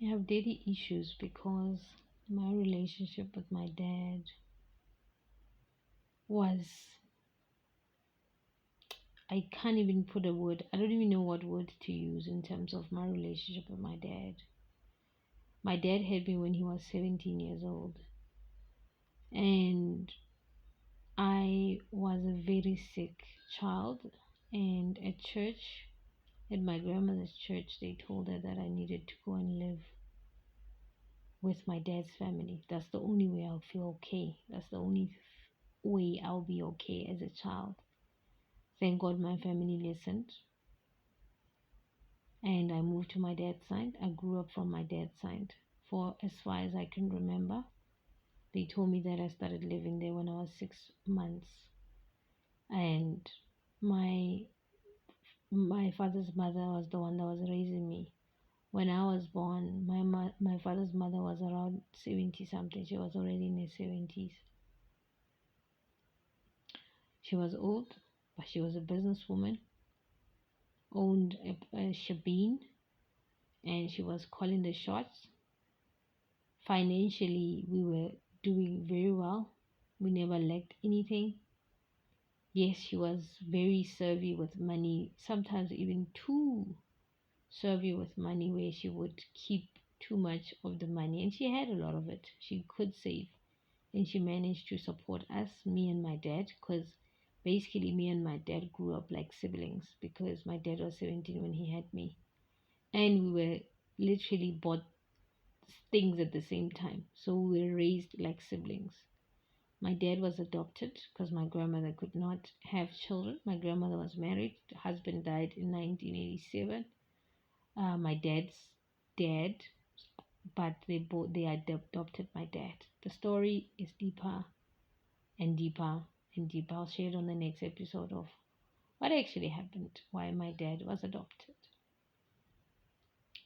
I have daily issues because my relationship with my dad was, I can't even put a word, I don't even know what word to use in terms of my relationship with my dad. My dad had me when he was 17 years old, and I was a very sick child. And at church, at my grandmother's church, they told her that I needed to go and live with my dad's family. That's the only way I'll feel okay. That's the only way I'll be okay as a child. Thank God my family listened, and I moved to my dad's side. I grew up from my dad's side for as far as I can remember. They told me that I started living there when I was 6 months, and my my father's mother was the one that was raising me. When I was born, my father's mother was around 70 something. She was already in her 70s. She was old, but she was a businesswoman, owned a shebeen, and she was calling the shots. Financially, we were doing very well. We never lacked anything. Yes, she was very savvy with money, sometimes even too savvy with money, where she would keep too much of the money, and she had a lot of it. She could save, and she managed to support us, me and my dad, because basically me and my dad grew up like siblings because my dad was 17 when he had me, and we were literally bought things at the same time. So we were raised like siblings. My dad was adopted because my grandmother could not have children. My grandmother was married. The husband died in 1987. My dad's dad, but they adopted my dad. The story is deeper and deeper and deeper. I'll share it on the next episode of what actually happened, why my dad was adopted.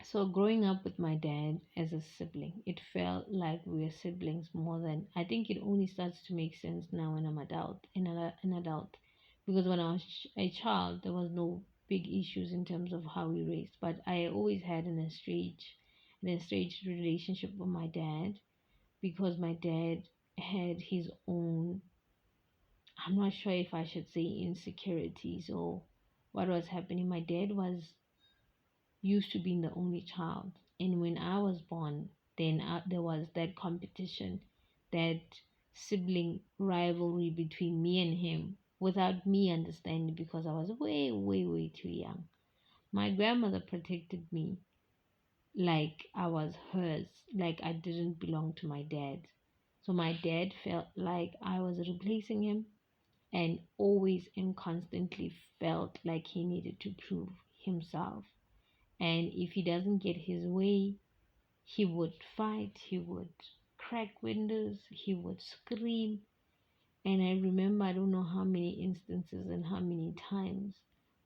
So growing up with my dad as a sibling, it felt like we were siblings more than, I think it only starts to make sense now when I'm an adult, because when I was a child, there was no big issues in terms of how we raised. But I always had an estranged relationship with my dad because my dad had his own, I'm not sure if I should say insecurities or what was happening. My dad was used to being the only child. And when I was born, then there was that competition, that sibling rivalry between me and him without me understanding because I was way, way, way too young. My grandmother protected me like I was hers, like I didn't belong to my dad. So my dad felt like I was replacing him and always and constantly felt like he needed to prove himself. And if he doesn't get his way, he would fight, he would crack windows, he would scream. And I remember, I don't know how many instances and how many times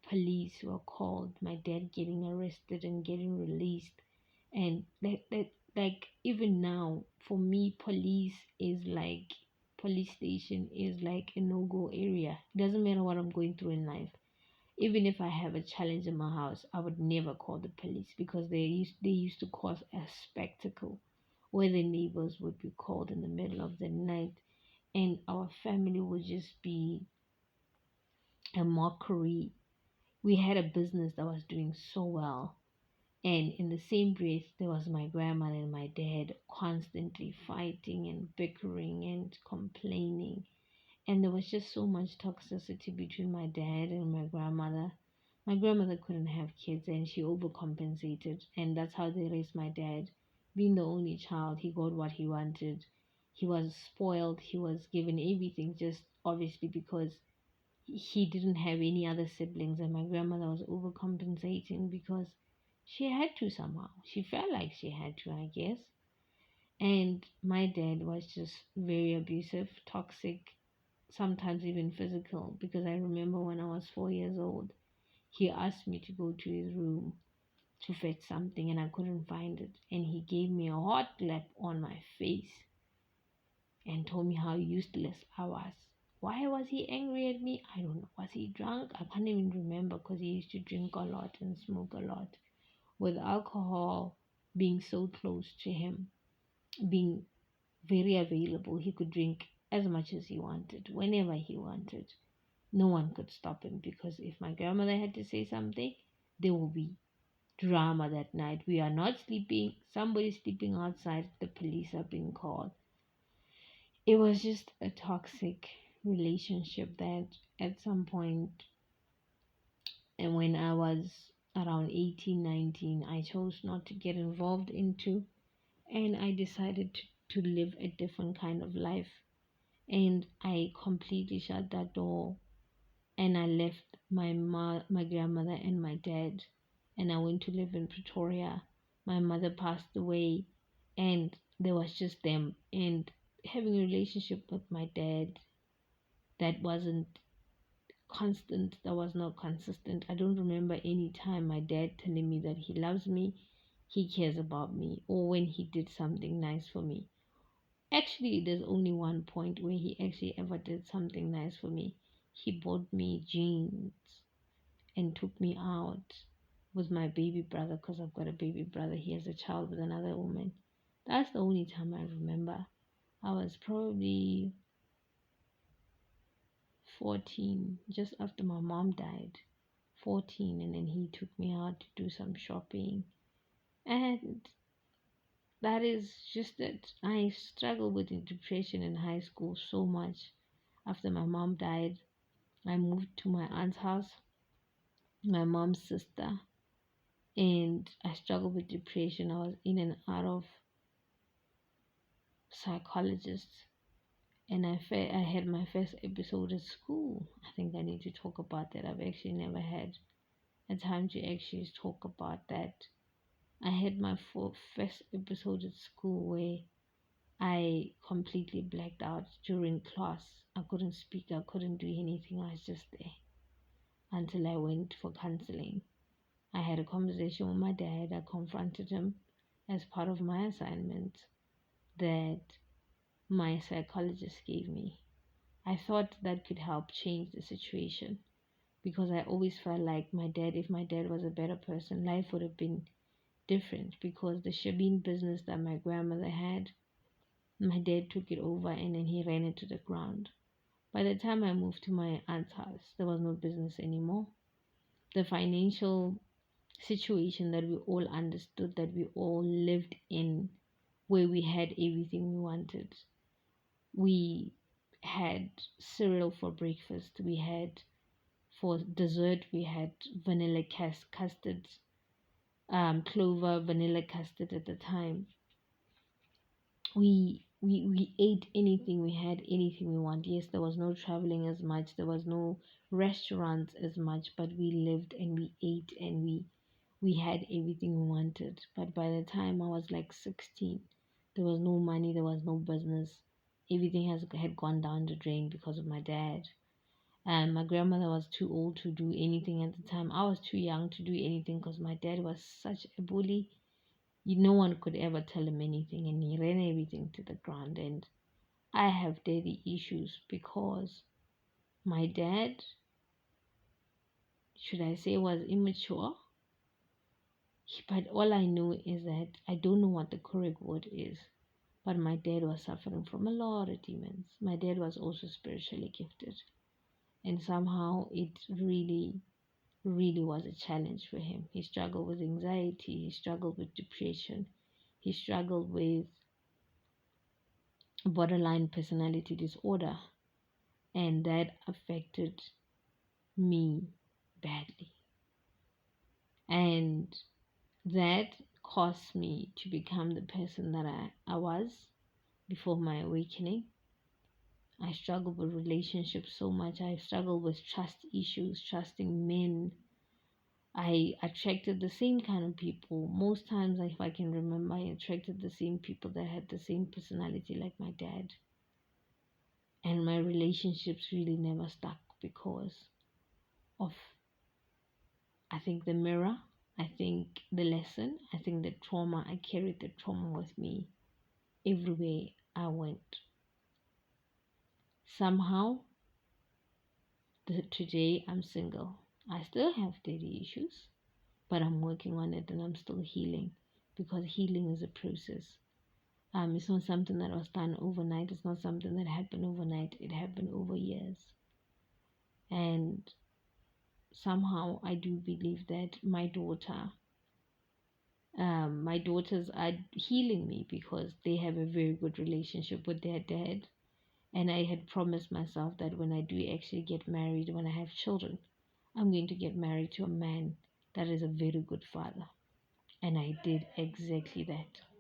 police were called, my dad getting arrested and getting released. And like even now, for me, police station is like a no-go area. It doesn't matter what I'm going through in life. Even if I have a challenge in my house, I would never call the police because they used to cause a spectacle where the neighbors would be called in the middle of the night, and our family would just be a mockery. We had a business that was doing so well, and in the same breath, there was my grandmother and my dad constantly fighting and bickering and complaining. And there was just so much toxicity between my dad and my grandmother. My grandmother couldn't have kids and she overcompensated, and that's how they raised my dad. Being the only child, he got what he wanted. He was spoiled, he was given everything, just obviously because he didn't have any other siblings, and my grandmother was overcompensating because she had to somehow. She felt like she had to, I guess. And my dad was just very abusive, toxic, sometimes even physical, because I remember when I was 4 years old, he asked me to go to his room to fetch something and I couldn't find it. And he gave me a hot slap on my face and told me how useless I was. Why was he angry at me? I don't know. Was he drunk? I can't even remember because he used to drink a lot and smoke a lot. With alcohol, being so close to him, being very available. He could drink as much as he wanted, whenever he wanted. No one could stop him because if my grandmother had to say something, there will be drama that night. We are not sleeping, somebody's sleeping outside, the police are being called. It was just a toxic relationship that at some point, and when I was around 18, 19, I chose not to get involved into, and I decided to live a different kind of life. And I completely shut that door, and I left my grandmother and my dad, and I went to live in Pretoria. My mother passed away, and there was just them. And having a relationship with my dad that wasn't constant, that was not consistent. I don't remember any time my dad telling me that he loves me, he cares about me, or when he did something nice for me. Actually, there's only one point where he actually ever did something nice for me. He bought me jeans and took me out with my baby brother because I've got a baby brother. He has a child with another woman. That's the only time I remember. I was probably 14, just after my mom died. 14, and then he took me out to do some shopping. And that is just it. I struggled with depression in high school so much. After my mom died, I moved to my aunt's house, my mom's sister, and I struggled with depression. I was in and out of psychologists, and I had my first episode at school. I think I need to talk about that. I've actually never had a time to actually talk about that. I had my first episode at school where I completely blacked out during class. I couldn't speak, I couldn't do anything. I was just there until I went for counseling. I had a conversation with my dad. I confronted him as part of my assignment that my psychologist gave me. I thought that could help change the situation because I always felt like if my dad was a better person, life would have been different because the Shabin business that my grandmother had, my dad took it over and then he ran it to the ground. By the time I moved to my aunt's house, there was no business anymore. The financial situation that we all understood, that we all lived in, where we had everything we wanted. We had cereal for breakfast, we had for dessert, we had vanilla custard, clover vanilla custard at the time. We ate anything, we had anything we want. Yes, there was no traveling as much, there was no restaurants as much, but we lived and we ate and we had everything we wanted. But by the time I was like 16, there was no money, there was no business. Everything had gone down the drain because of my dad. And my grandmother was too old to do anything at the time. I was too young to do anything because my dad was such a bully. No one could ever tell him anything, and he ran everything to the ground. And I have daddy issues because my dad, should I say, was immature. But all I know is that I don't know what the correct word is. But my dad was suffering from a lot of demons. My dad was also spiritually gifted. And somehow it really, really was a challenge for him. He struggled with anxiety, he struggled with depression, he struggled with borderline personality disorder, and that affected me badly. And that caused me to become the person that I was before my awakening. I struggled with relationships so much. I struggled with trust issues, trusting men. I attracted the same kind of people. Most times, if I can remember, I attracted the same people that had the same personality like my dad. And my relationships really never stuck because of, I think, the mirror, I think the lesson, I think the trauma. I carried the trauma with me everywhere I went. Somehow, today I'm single. I still have daddy issues, but I'm working on it and I'm still healing because healing is a process. It's not something that was done overnight. It's not something that happened overnight. It happened over years. And somehow I do believe that my daughters are healing me because they have a very good relationship with their dad. And I had promised myself that when I do actually get married, when I have children, I'm going to get married to a man that is a very good father. And I did exactly that.